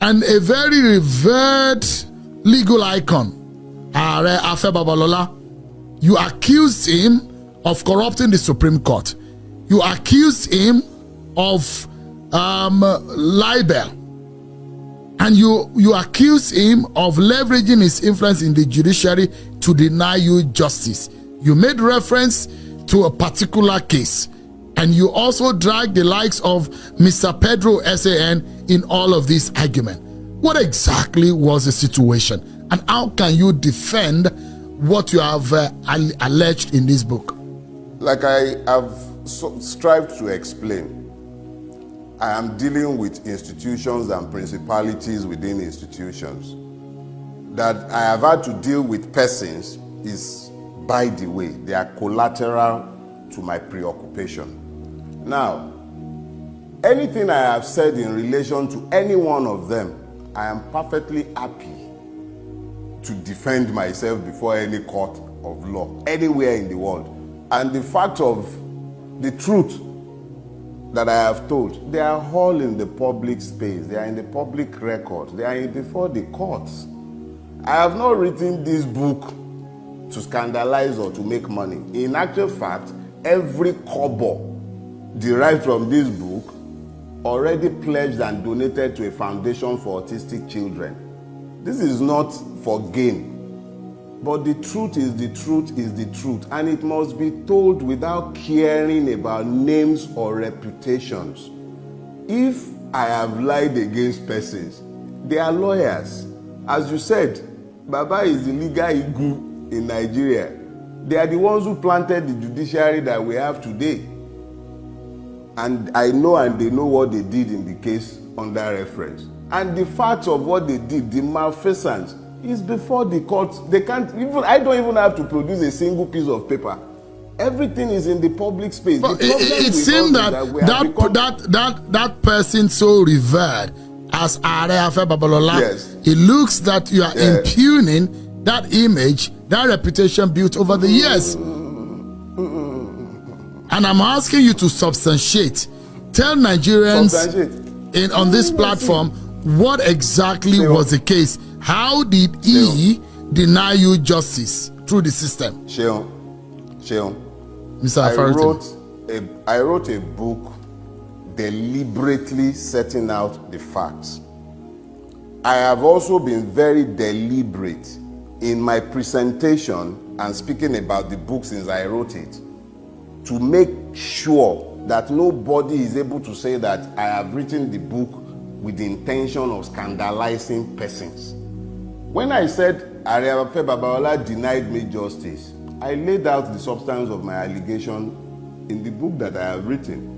and a very revered legal icon, Are Afe Babalola. You accused him of corrupting the Supreme Court. You accused him of libel. And you accuse him of leveraging his influence in the judiciary to deny you justice. You made reference to a particular case. And you also dragged the likes of Mr. Pedro SAN in all of this argument. What exactly was the situation? And how can you defend what you have alleged in this book? Like I have strived to explain, I am dealing with institutions and principalities within institutions. That I have had to deal with persons is by the way. They are collateral to my preoccupation. Now, anything I have said in relation to any one of them, I am perfectly happy to defend myself before any court of law, anywhere in the world. And the fact of the truth that I have told, they are all in the public space, they are in the public record, they are before the courts. I have not written this book to scandalize or to make money. In actual fact, every kobo derived from this book already pledged and donated to a foundation for autistic children. This is not for gain. But the truth is the truth is the truth, and it must be told without caring about names or reputations. If I have lied against persons, they are lawyers. As you said, Baba is the legal igu in Nigeria. They are the ones who planted the judiciary that we have today. And I know and they know what they did in the case under reference. And the facts of what they did, the malfeasance, is before the courts. They can't even, I don't even have to produce a single piece of paper. Everything is in the public space. But it seems that person so revered as Are Afe Babalola, yes, it looks that you are impugning that image, that reputation built over the years. And I'm asking you to substantiate. Tell Nigerians on this platform what exactly was the case. How did he deny you justice through the system? Sheon, Mr. Farotimi. I wrote a book deliberately setting out the facts. I have also been very deliberate in my presentation and speaking about the book since I wrote it, to make sure that nobody is able to say that I have written the book with the intention of scandalizing persons. When I said Are Afe Babalola denied me justice, I laid out the substance of my allegation in the book that I have written.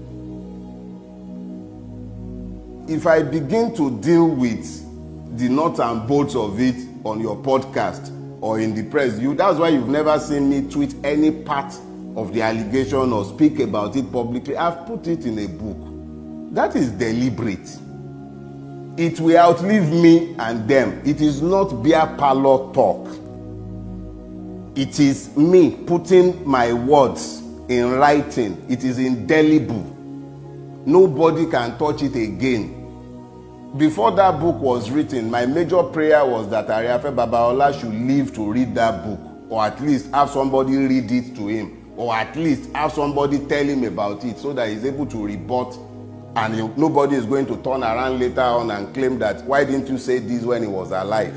If I begin to deal with the nuts and bolts of it on your podcast or in the press, that's why you've never seen me tweet any part of the allegation or speak about it publicly. I've put it in a book. That is deliberate. It will outlive me and them. It is not beer parlor talk. It is me putting my words in writing. It is indelible. Nobody can touch it again. Before that book was written, my major prayer was that Are Afe Babalola should live to read that book, or at least have somebody read it to him, or at least have somebody tell him about it so that he's able to rebut, and nobody is going to turn around later on and claim that, why didn't you say this when he was alive?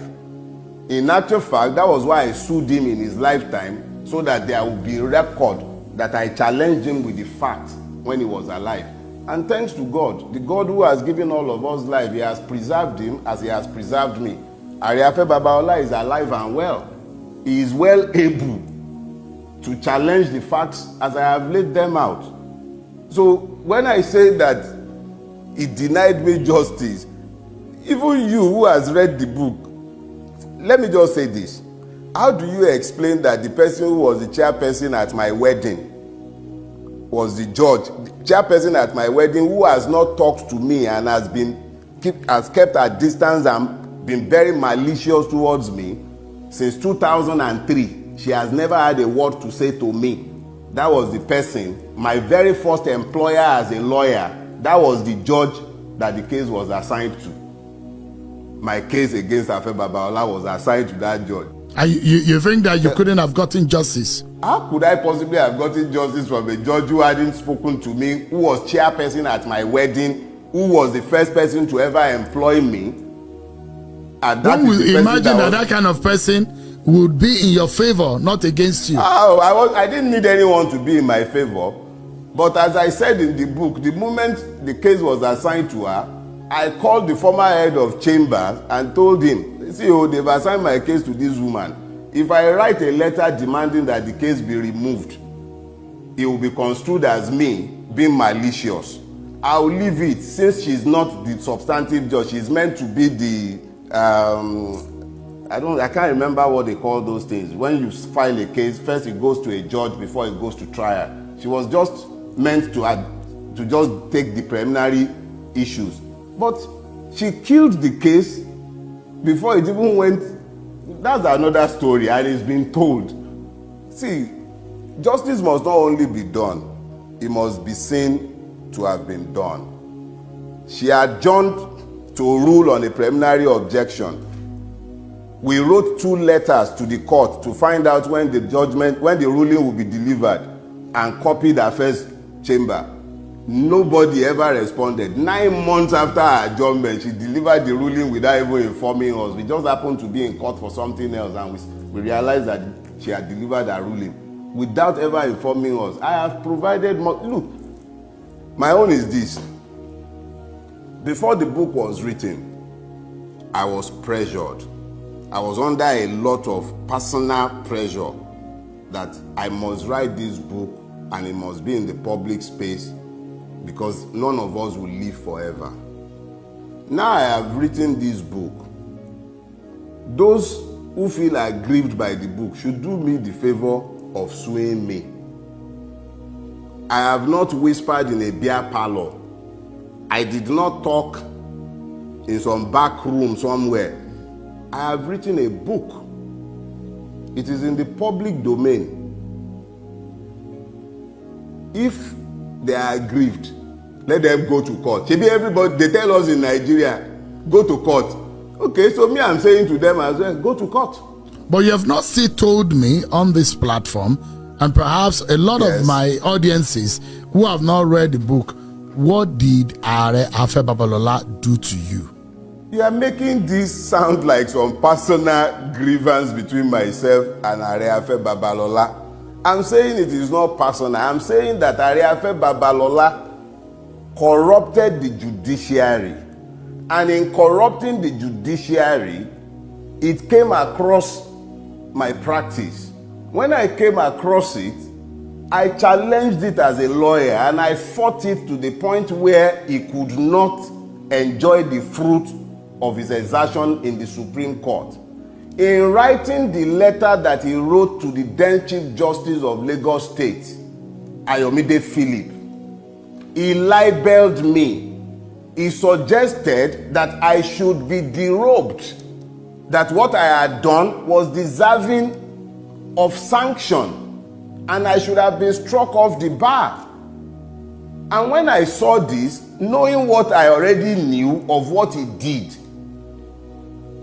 In actual fact, that was why I sued him in his lifetime, so that there would be a record that I challenged him with the facts when he was alive. And thanks to God, the God who has given all of us life, he has preserved him as he has preserved me. Are Afe Babalola is alive and well. He is well able to challenge the facts as I have laid them out. So when I say that he denied me justice, even you who has read the book, let me just say this. How do you explain that the person who was the chairperson at my wedding was the judge, the chairperson at my wedding, who has not talked to me and has kept a distance and been very malicious towards me since 2003? She has never had a word to say to me. That was the person, my very first employer as a lawyer. That was the judge that the case was assigned to. my case against Afe Babalola was assigned to that judge. And you think that you couldn't have gotten justice? How could I possibly have gotten justice from a judge who hadn't spoken to me, who was chairperson at my wedding, who was the first person to ever employ me? And that One will imagine that kind of person would be in your favor, not against you. Oh, I didn't need anyone to be in my favor. But as I said in the book, the moment the case was assigned to her, I called the former head of chambers and told him, see, they've assigned my case to this woman. If I write a letter demanding that the case be removed, it will be construed as me being malicious. I'll leave it, since she's not the substantive judge. She's meant to be the I can't remember what they call those things. When you file a case, first it goes to a judge before it goes to trial. She was just meant to just take the preliminary issues. But she killed the case before it even went. That's another story, and it's been told. See, justice must not only be done, it must be seen to have been done. She adjourned to rule on a preliminary objection. We wrote 2 letters to the court to find out when the ruling will be delivered, and copied her first chamber. Nobody ever responded. 9 months after her adjournment, she delivered the ruling without even informing us. We just happened to be in court for something else, and we realized that she had delivered her ruling without ever informing us. I have provided more. Look, my own is this. Before the book was written, I was pressured. I was under a lot of personal pressure that I must write this book and it must be in the public space, because none of us will live forever. Now I have written this book. Those who feel aggrieved by the book should do me the favor of suing me. I have not whispered in a beer parlor. I did not talk in some back room somewhere. I have written a book. It is in the public domain. If they are aggrieved, let them go to court. Maybe everybody, they tell us in Nigeria, go to court. Okay, so me, I'm saying to them as well, go to court. But you have not still told me on this platform, and perhaps a lot of my audiences who have not read the book, what did Are Afe Babalola do to you? You are making this sound like some personal grievance between myself and Are Afe Babalola. I'm saying it is not personal. I'm saying that Are Afe Babalola corrupted the judiciary. And in corrupting the judiciary, it came across my practice. When I came across it, I challenged it as a lawyer, and I fought it to the point where he could not enjoy the fruit of his exertion in the Supreme Court. In writing the letter that he wrote to the then Chief Justice of Lagos State, Ayomide Philip, he libeled me. He suggested that I should be derobed, that what I had done was deserving of sanction, and I should have been struck off the bar. And when I saw this, knowing what I already knew of what he did,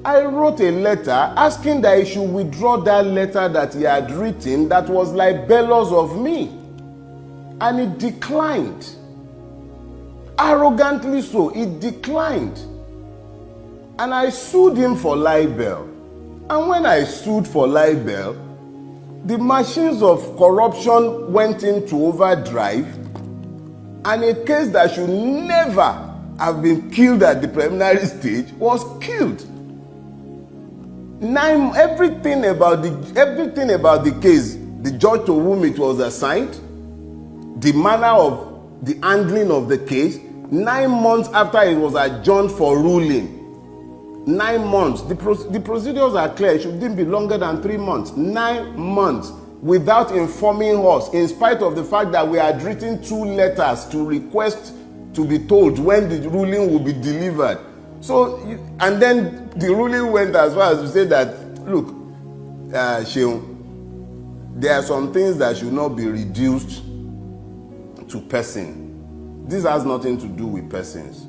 I wrote a letter asking that he should withdraw that letter that he had written that was libelous of me. And he declined. Arrogantly so, he declined. And I sued him for libel. And when I sued for libel, the machines of corruption went into overdrive, and a case that should never have been killed at the preliminary stage was killed. Everything about the case, the judge to whom it was assigned, the manner of the handling of the case, 9 months after it was adjourned for ruling, 9 months, the procedures are clear, it shouldn't be longer than 3 months. 9 months without informing us, in spite of the fact that we had written 2 letters to request to be told when the ruling will be delivered. So, and then the ruling went as far as to say that, look, Sheung, there are some things that should not be reduced to person. This has nothing to do with persons.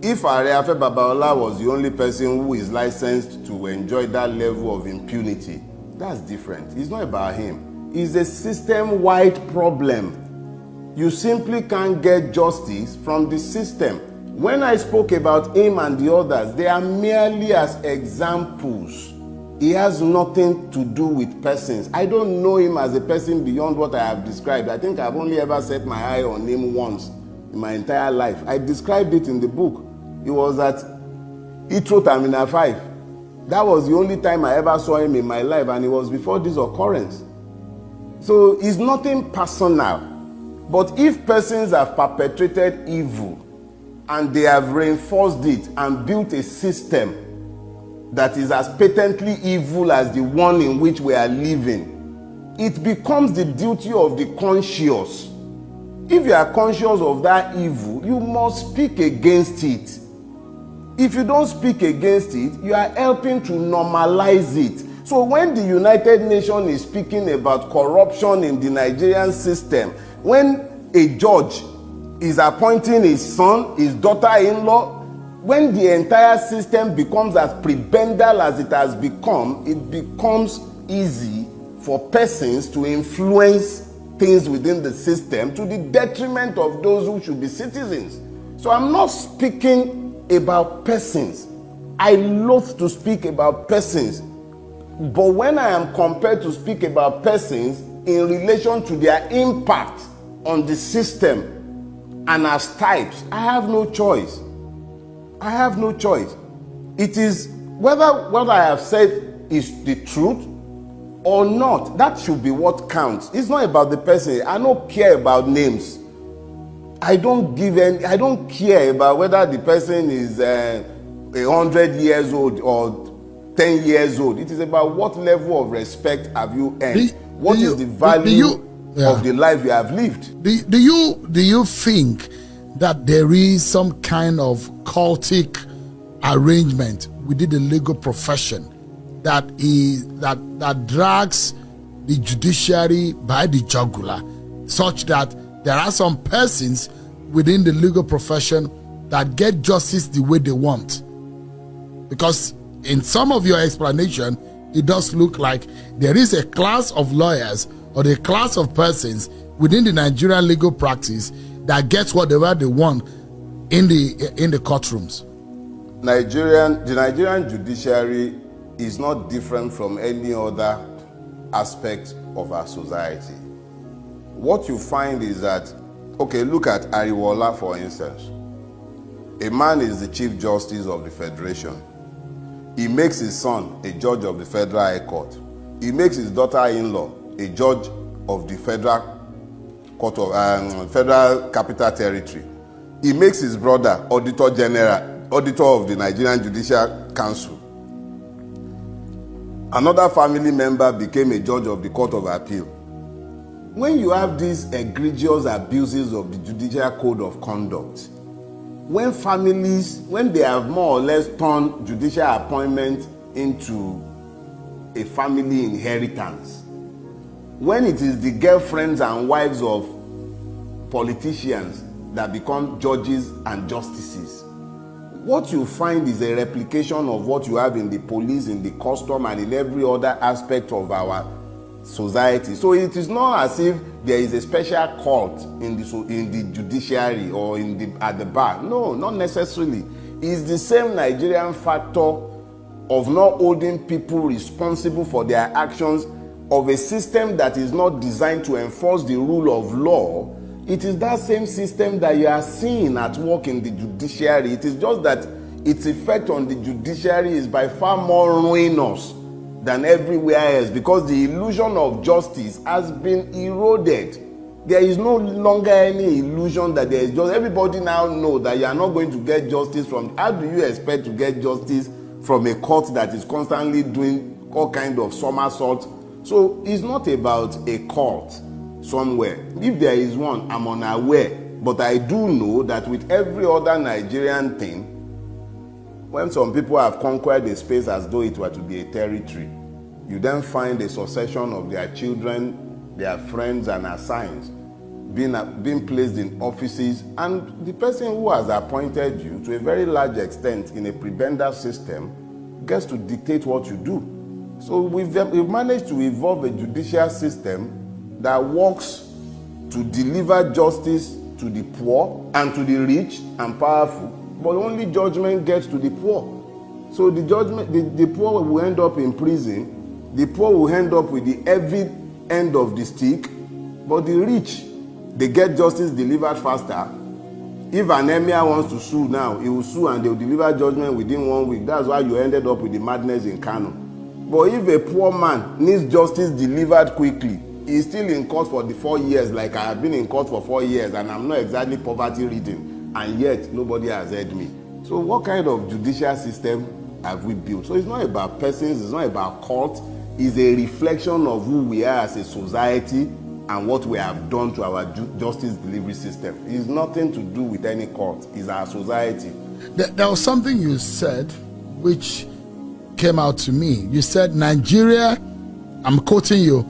If Areafe Babalola was the only person who is licensed to enjoy that level of impunity, that's different. It's not about him. It's a system-wide problem. You simply can't get justice from the system. When I spoke about him and the others, they are merely as examples. He has nothing to do with persons. I don't know him as a person beyond what I have described. I think I've only ever set my eye on him once in my entire life. I described it in the book. It was at Heathrow Terminal 5. That was the only time I ever saw him in my life, and it was before this occurrence. So it's nothing personal. But if persons have perpetrated evil and they have reinforced it and built a system that is as patently evil as the one in which we are living, it becomes the duty of the conscious. If you are conscious of that evil, you must speak against it. If you don't speak against it, you are helping to normalize it. So when the United Nations is speaking about corruption in the Nigerian system, when a judge is appointing his son, his daughter-in-law, when the entire system becomes as prebendal as it has become, it becomes easy for persons to influence things within the system to the detriment of those who should be citizens. So I'm not speaking about persons. I loathe to speak about persons. But when I am compelled to speak about persons in relation to their impact on the system and as types, I have no choice. I have no choice. It is whether what I have said is the truth or not. That should be what counts. It's not about the person. I don't care about names. I don't care about whether the person is 100 years old or 10 years old. It is about what level of respect have you earned. What is the value of the life you have lived? Do you think that there is some kind of cultic arrangement within the legal profession that drags the judiciary by the jugular, such that there are some persons within the legal profession that get justice the way they want? Because in some of your explanation, it does look like there is a class of lawyers or a class of persons within the Nigerian legal practice that gets whatever they want in the courtrooms. The Nigerian judiciary is not different from any other aspect of our society. What you find is that, okay, look at Ariwola, for instance. A man is the Chief Justice of the Federation. He makes his son a judge of the Federal High Court. He makes his daughter-in-law a judge of the Federal Court of Federal Capital Territory. He makes his brother Auditor General, Auditor of the Nigerian Judicial Council. Another family member became a judge of the Court of Appeal. When you have these egregious abuses of the Judicial Code of Conduct, when families, when they have more or less turned judicial appointment into a family inheritance, when it is the girlfriends and wives of politicians that become judges and justices, what you find is a replication of what you have in the police, in the custom, and in every other aspect of our society. So it is not as if there is a special cult in the judiciary or at the bar. No, not necessarily. It's the same Nigerian factor of not holding people responsible for their actions, of a system that is not designed to enforce the rule of law. It is that same system that you are seeing at work in the judiciary. It is just that its effect on the judiciary is by far more ruinous than everywhere else, because the illusion of justice has been eroded. There is no longer any illusion that there is justice. Everybody now knows that you are not going to get justice from. How do you expect to get justice from a court that is constantly doing all kind of somersaults? So it's not about a court somewhere. If there is one, I'm unaware. But I do know that with every other Nigerian thing, when some people have conquered a space as though it were to be a territory, you then find a succession of their children, their friends, and assigns being placed in offices, and the person who has appointed you, to a very large extent in a prebenda system, gets to dictate what you do. So we've managed to evolve a judicial system that works to deliver justice to the poor and to the rich and powerful, but only judgment gets to the poor. So the poor will end up in prison, the poor will end up with the heavy end of the stick, but the rich, they get justice delivered faster. If an emir wants to sue now, he will sue and they will deliver judgment within 1 week. That's why you ended up with the madness in Kano. But if a poor man needs justice delivered quickly, he's still in court for the 4 years, like I have been in court for 4 years, and I'm not exactly poverty-ridden, and yet nobody has heard me. So what kind of judicial system have we built? So it's not about persons, it's not about court, it's a reflection of who we are as a society and what we have done to our justice delivery system. It's nothing to do with any court, it's our society. There was something you said which came out to me. You said Nigeria, I'm quoting you,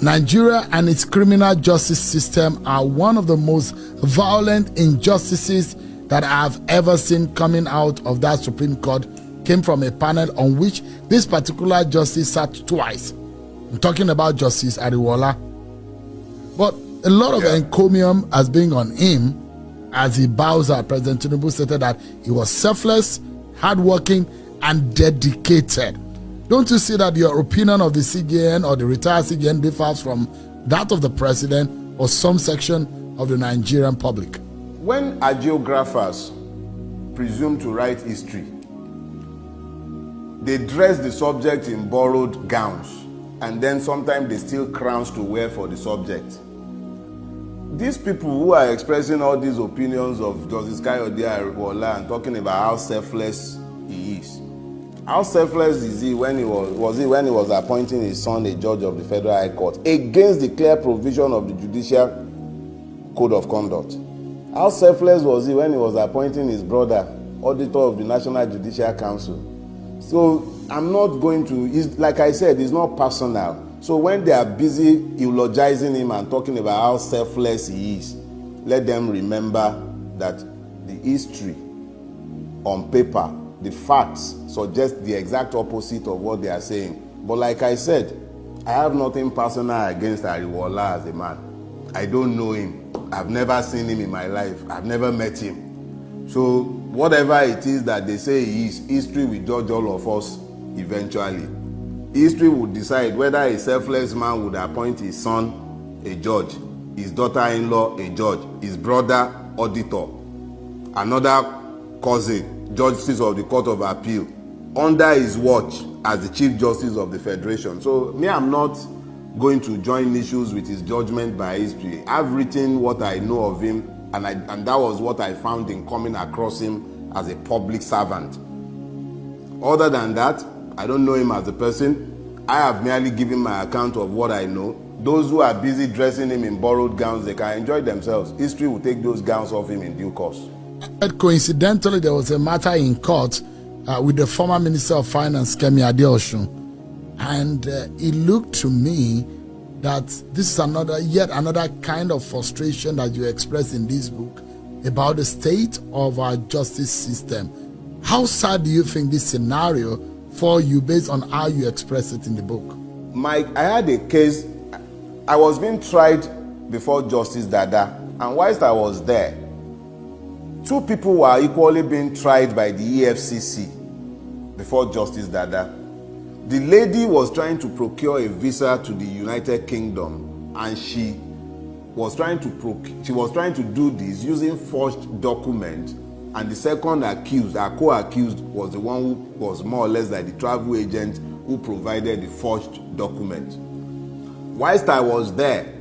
Nigeria and its criminal justice system are one of the most violent injustices that I have ever seen coming out of that Supreme Court. Came from a panel on which this particular justice sat twice. I'm talking about Justice Ariwola. But a lot of encomium has been on him as he bows out. President Tinubu stated that he was selfless, hardworking, and dedicated. Don't you see that your opinion of the CJN or the retired CJN differs from that of the president or some section of the Nigerian public? When hagiographers presume to write history, they dress the subject in borrowed gowns, and then sometimes they steal crowns to wear for the subject. These people who are expressing all these opinions of Justice Kayode Ariwola and talking about how selfless he is. How selfless is he when he was appointing his son a judge of the Federal High Court against the clear provision of the Judicial Code of Conduct? How selfless was he when he was appointing his brother auditor of the National Judicial Council? So I'm not going to, like I said, it's not personal. So when they are busy eulogizing him and talking about how selfless he is, let them remember that the history on paper, the facts suggest the exact opposite of what they are saying. But like I said, I have nothing personal against Ariwola as a man. I don't know him. I've never seen him in my life. I've never met him. So whatever it is that they say he is, history will judge all of us eventually. History would decide whether a selfless man would appoint his son a judge, his daughter-in-law a judge, his brother auditor, another cousin justice of the Court of Appeal, under his watch as the Chief Justice of the Federation. So me, I'm not going to join issues with his judgment by history. I've written what I know of him, and that was what I found in coming across him as a public servant. Other than that, I don't know him as a person. I have merely given my account of what I know. Those who are busy dressing him in borrowed gowns, they can enjoy themselves. History will take those gowns off him in due course. Coincidentally, there was a matter in court with the former Minister of Finance, Kemi Adeosun, and it looked to me that this is yet another kind of frustration that you express in this book about the state of our justice system. How sad do you think this scenario for you based on how you express it in the book? Mike, I had a case. I was being tried before Justice Dada, and whilst I was there, two people were equally being tried by the EFCC before Justice Dada. The lady was trying to procure a visa to the United Kingdom, and she was trying to do this using forged documents. And the second accused, our co-accused, was the one who was more or less like the travel agent who provided the forged document. Whilst I was there,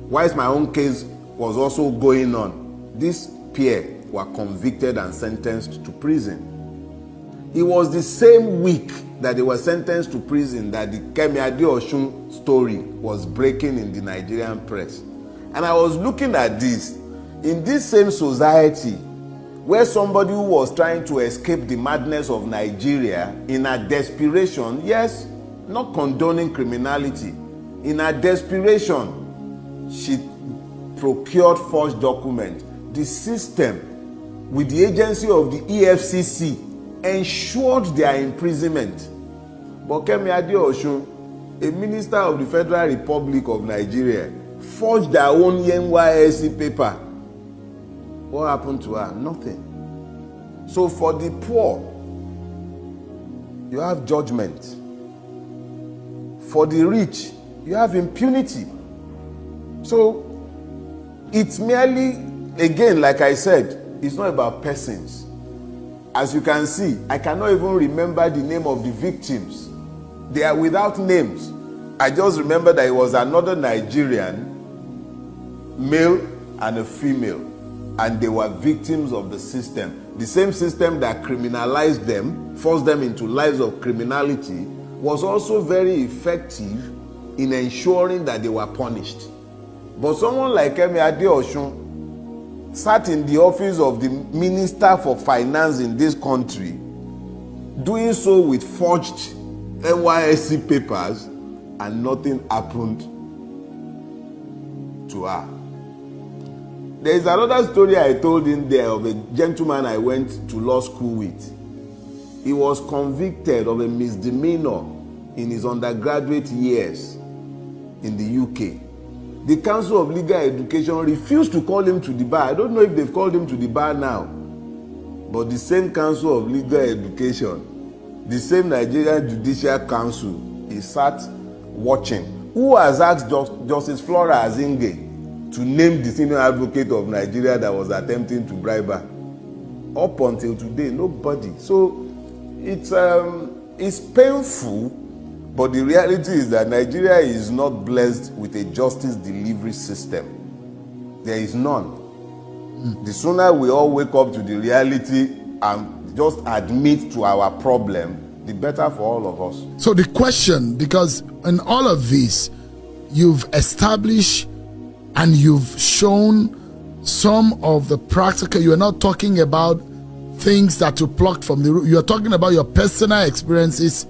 whilst my own case was also going on, this pair were convicted and sentenced to prison. It was the same week that they were sentenced to prison that the Kemi Adeosun story was breaking in the Nigerian press. And I was looking at this, in this same society, where somebody who was trying to escape the madness of Nigeria in her desperation, yes, not condoning criminality, in her desperation, she procured forged documents. The system, with the agency of the EFCC, ensured their imprisonment. But Kemi Adeosun, a minister of the Federal Republic of Nigeria, forged their own NYSC paper. What happened to her? Nothing. So for the poor, you have judgment. For the rich, you have impunity. So it's merely, again, like I said, it's not about persons. As you can see, I cannot even remember the name of the victims. They are without names. I just remember that it was another Nigerian, male and a female, and they were victims of the system. The same system that criminalized them, forced them into lives of criminality, was also very effective in ensuring that they were punished. But someone like Kemi Adeosun sat in the office of the Minister for Finance in this country, doing so with forged NYSC papers, and nothing happened to her. There is another story I told in there of a gentleman I went to law school with. He was convicted of a misdemeanor in his undergraduate years in the UK. The Council of Legal Education refused to call him to the bar. I don't know if they've called him to the bar now. But the same Council of Legal Education, the same Nigerian Judicial Council, he sat watching. Who has asked Justice Flora Azinge to name the senior advocate of Nigeria that was attempting to bribe her? Up until today, nobody. So it's painful, but the reality is that Nigeria is not blessed with a justice delivery system. There is none. The sooner we all wake up to the reality and just admit to our problem, the better for all of us. So the question, because in all of this, you've established and you've shown some of the practical, you are not talking about things that you plucked from the root. You are talking about your personal experiences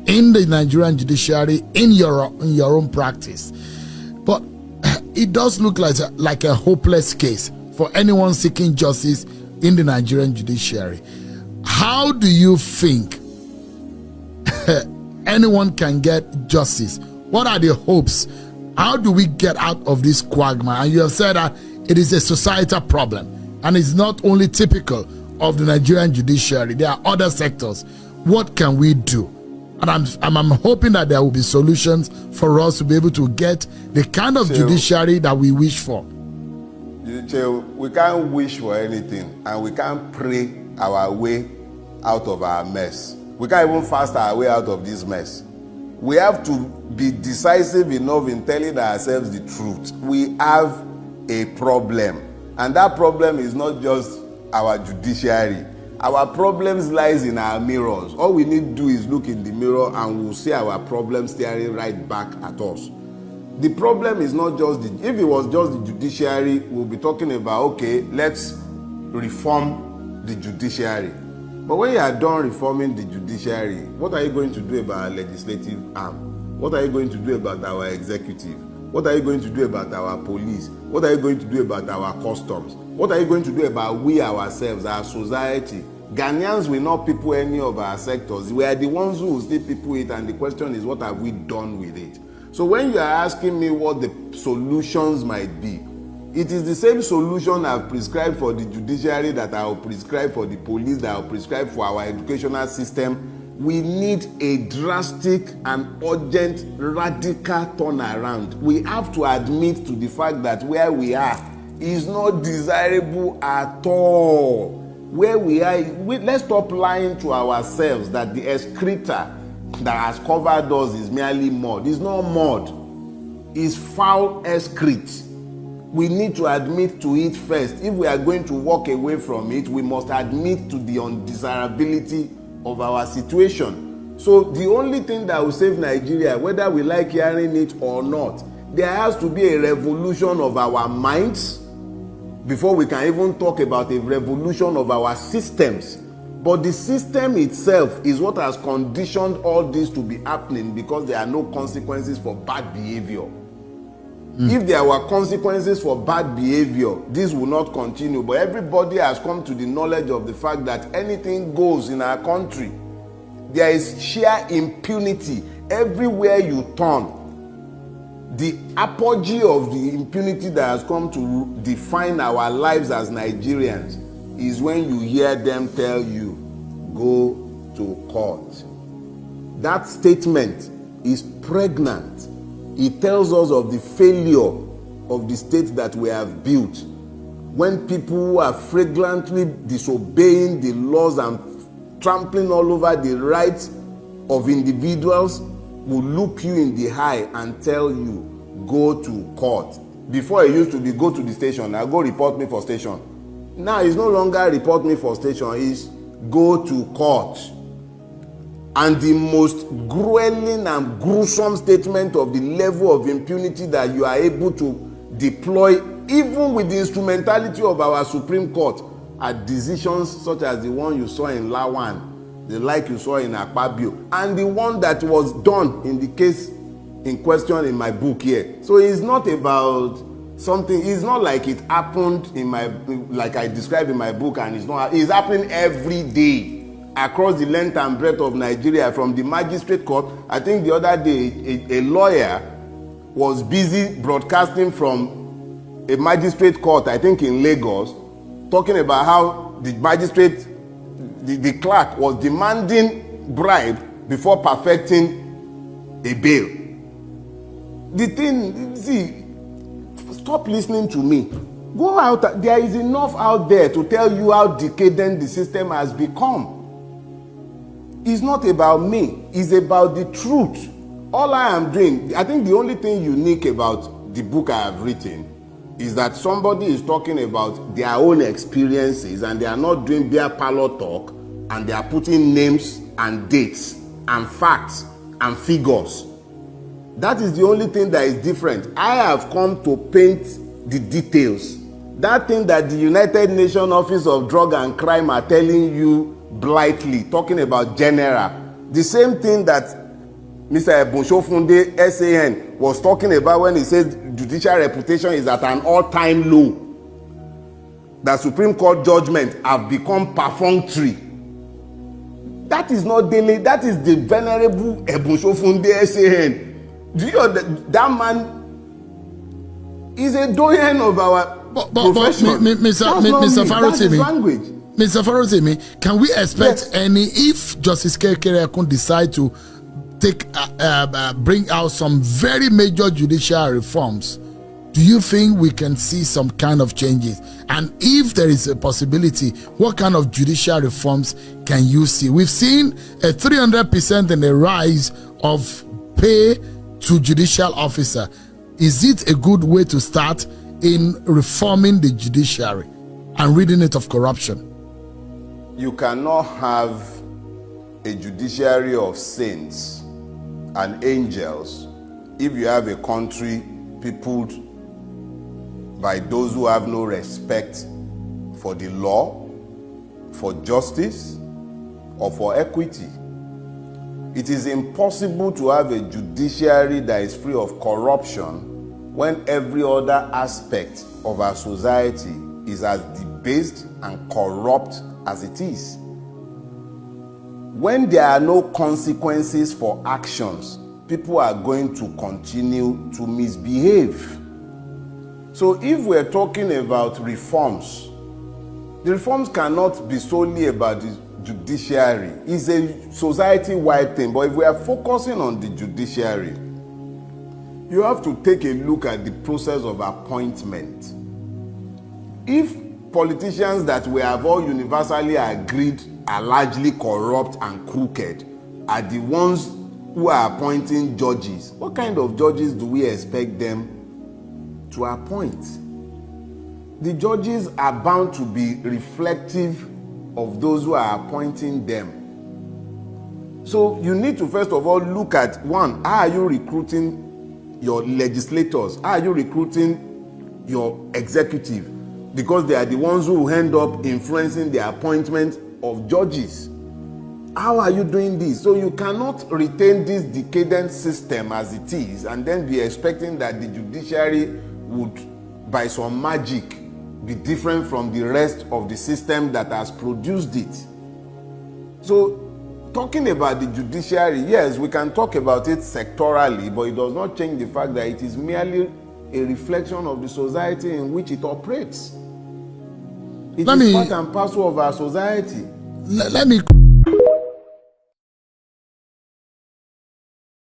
in the Nigerian judiciary, in your own practice. But it does look like a hopeless case for anyone seeking justice in the Nigerian judiciary. How do you think anyone can get justice? What are the hopes? How do we get out of this quagmire? And you have said that it is a societal problem, and it's not only typical of the Nigerian judiciary. There are other sectors. What can we do? And I'm hoping that there will be solutions for us to be able to get the kind of judiciary that we wish for. We can't wish for anything, and we can't pray our way out of our mess. We can't even fast our way out of this mess. We have to be decisive enough in telling ourselves the truth. We have a problem, and that problem is not just our judiciary. Our problems lies in our mirrors. All we need to do is look in the mirror and we'll see our problem staring right back at us. The problem is not just if it was just the judiciary, we'll be talking about, okay, let's reform the judiciary. But when you are done reforming the judiciary, what are you going to do about our legislative arm? What are you going to do about our executive? What are you going to do about our police? What are you going to do about our customs? What are you going to do about we ourselves, our society? Ghanaians will not people any of our sectors. We are the ones who will still people it, and the question is, what have we done with it? So when you are asking me what the solutions might be, it is the same solution I've prescribed for the judiciary that I will prescribe for the police, that I will prescribe for our educational system. We need a drastic and urgent, radical turnaround. We have to admit to the fact that where we are is not desirable at all. Where we are, let's stop lying to ourselves that the excreta that has covered us is merely mud. It's not mud. It's foul excrete. We need to admit to it first. If we are going to walk away from it, we must admit to the undesirability of our situation. So the only thing that will save Nigeria, whether we like hearing it or not, there has to be a revolution of our minds before we can even talk about a revolution of our systems. But the system itself is what has conditioned all this to be happening, because there are no consequences for bad behavior. If there were consequences for bad behavior, this will not continue. But everybody has come to the knowledge of the fact that anything goes in our country. There is sheer impunity everywhere you turn. The apogee of the impunity that has come to define our lives as Nigerians is when you hear them tell you, go to court. That statement is pregnant. It tells us of the failure of the state that we have built. When people who are flagrantly disobeying the laws and trampling all over the rights of individuals will look you in the eye and tell you, go to court. Before it used to be, go to the station. Now go report me for station. Now it's no longer report me for station. It's go to court. And the most grueling and gruesome statement of the level of impunity that you are able to deploy, even with the instrumentality of our Supreme Court, are decisions such as the one you saw in Lawan, the like you saw in Akpabio, and the one that was done in the case in question in my book here. So it's not about something, it's not like it happened in my, like I described in my book, and it's happening every day across the length and breadth of Nigeria, from the magistrate court. I think the other day a lawyer was busy broadcasting from a magistrate court, I think in Lagos, talking about how the magistrate, the clerk was demanding bribe before perfecting a bail. The thing, see, stop listening to me. Go out. There is enough out there to tell you how decadent the system has become. It's not about me. It's about the truth. All I am doing, I think the only thing unique about the book I have written is that somebody is talking about their own experiences, and they are not doing beer parlor talk, and they are putting names and dates and facts and figures. That is the only thing that is different. I have come to paint the details. That thing that the United Nations Office of Drug and Crime are telling you blithely, talking about general, the same thing that Mr. Ebonshofunde SAN was talking about when he said judicial reputation is at an all-time low. The Supreme Court judgment have become perfunctory. That is not Dele, that is the venerable Ebonshofunde SAN. Do you know that man is a doyen of our profession? Mr. Farotimi, language. Mr. Farotimi, can we expect any, if Justice Kekereekun decide to take bring out some very major judicial reforms, do you think we can see some kind of changes? And if there is a possibility, what kind of judicial reforms can you see? We've seen a 300% in the rise of pay to judicial officer. Is it a good way to start in reforming the judiciary and ridding it of corruption? You cannot have a judiciary of saints and angels if you have a country peopled by those who have no respect for the law, for justice, or for equity. It is impossible to have a judiciary that is free of corruption when every other aspect of our society is as debased and corrupt as it is. When there are no consequences for actions, people are going to continue to misbehave. So if we're talking about reforms, the reforms cannot be solely about the judiciary. It's a society-wide thing. But if we are focusing on the judiciary, you have to take a look at the process of appointment. If politicians that we have all universally agreed are largely corrupt and crooked are the ones who are appointing judges, what kind of judges do we expect them to appoint? The judges are bound to be reflective of those who are appointing them. So you need to first of all look at, one, how are you recruiting your legislators? How are you recruiting your executive? Because they are the ones who end up influencing the appointment of judges. How are you doing this? So you cannot retain this decadent system as it is and then be expecting that the judiciary would, by some magic, be different from the rest of the system that has produced it. So, talking about the judiciary, yes, we can talk about it sectorally, but it does not change the fact that it is merely a reflection of the society in which it operates. It is part and parcel of our society. Let me